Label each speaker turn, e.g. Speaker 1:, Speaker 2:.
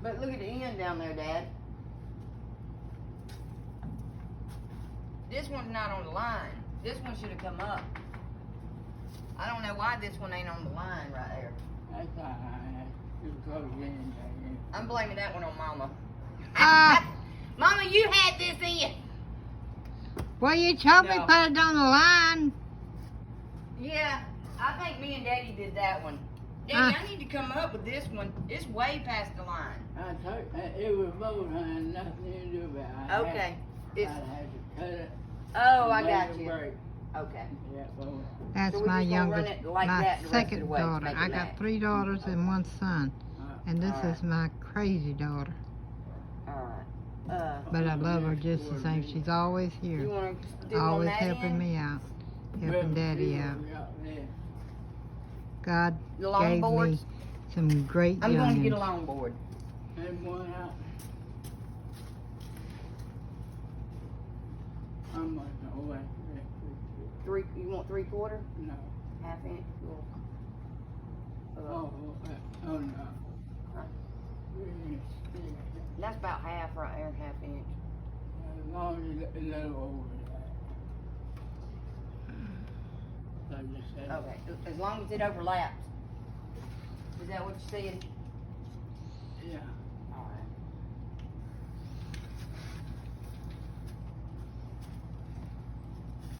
Speaker 1: But look at the end down there, Dad. This one's not on the line. This one should have come up. I don't know why this one ain't on the line right there.
Speaker 2: That's all right. It's close in there.
Speaker 1: I'm blaming that one on Mama.
Speaker 3: Ah.
Speaker 1: Mama, you had this in.
Speaker 3: Well, you told me
Speaker 1: No.
Speaker 3: put it on the line.
Speaker 1: Yeah, I think me and Daddy did that one. Daddy,
Speaker 3: Ah.
Speaker 1: I need to come up with this one. It's way past the line.
Speaker 2: I told it was both and nothing to do with it.
Speaker 1: Okay.
Speaker 2: I
Speaker 1: It's,
Speaker 2: had to cut it.
Speaker 1: oh, I
Speaker 2: make
Speaker 1: got
Speaker 2: a
Speaker 1: you.
Speaker 2: break.
Speaker 1: Okay.
Speaker 2: Yeah, both.
Speaker 3: That's
Speaker 1: So we
Speaker 3: my
Speaker 1: just gonna run
Speaker 3: youngest,
Speaker 1: it like
Speaker 3: my
Speaker 1: that the rest of the
Speaker 3: second
Speaker 1: way to
Speaker 3: daughter.
Speaker 1: make it
Speaker 3: I
Speaker 1: match.
Speaker 3: got 3 daughters and 1 son, and this
Speaker 1: Alright.
Speaker 3: is my crazy daughter.
Speaker 1: Alright.
Speaker 3: But I love her just the same. She's always
Speaker 1: You
Speaker 3: here,
Speaker 1: want to do on
Speaker 3: always
Speaker 1: that
Speaker 3: helping
Speaker 1: end?
Speaker 3: me out, helping Daddy out.
Speaker 2: There.
Speaker 3: God
Speaker 1: The long
Speaker 3: gave me
Speaker 1: boards?
Speaker 3: some great
Speaker 1: I'm going to get a
Speaker 3: youngins.
Speaker 1: longboard.
Speaker 2: And one out. How much? Oh, wait.
Speaker 1: You want 3/4?
Speaker 2: No.
Speaker 1: Half inch?
Speaker 2: Oh, oh no.
Speaker 1: Huh?
Speaker 2: Really,
Speaker 1: That's about half right there, half inch.
Speaker 2: as long as it's a little over that. Like you said.
Speaker 1: Okay, as long as it overlaps. Is that what you said?
Speaker 2: Yeah.